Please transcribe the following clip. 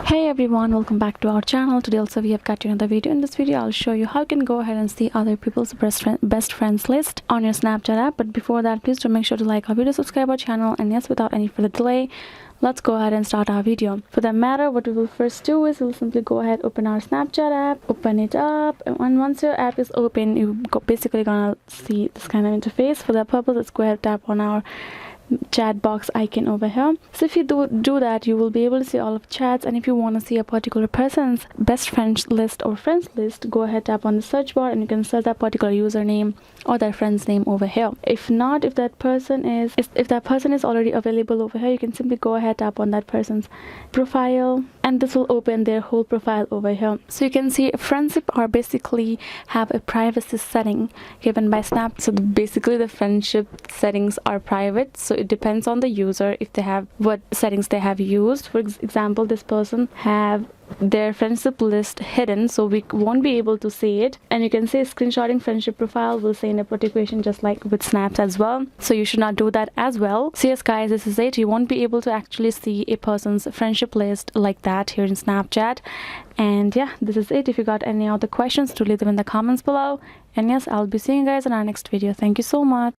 Hey everyone, welcome back to our channel. Today also we have got another video. In this video I'll show you how you can go ahead and see other people's best friends list on your Snapchat app. But before that, please do make sure to like our video, subscribe our channel, and yes, without any further delay, let's go ahead and start our video. For that matter, what we will first do is we'll simply go ahead, open our Snapchat app, open it up, and once your app is open, you basically gonna see this kind of interface. For that purpose, let's go ahead and tap on our chat box icon over here. So if you do that, you will be able to see all of chats, and if you want to see a particular person's best friends list or friends list, go ahead, tap on the search bar, and you can search that particular username or that friend's name over here. If not, if that person is already available over here, you can simply go ahead, tap on that person's profile, and this will open their whole profile over here. So you can see friendship are basically have a privacy setting given by Snap. So basically the friendship settings are private, so it depends on the user if they have what settings they have used. For example, this person have their friendship list hidden, so we won't be able to see it. And you can say screenshotting friendship profile will say notification, just like with Snaps as well, so you should not do that as well. So yes guys, this is it. You won't be able to actually see a person's friendship list like that here in Snapchat. And yeah, this is it. If you got any other questions, do leave them in the comments below, and yes, I'll be seeing you guys in our next video. Thank you so much.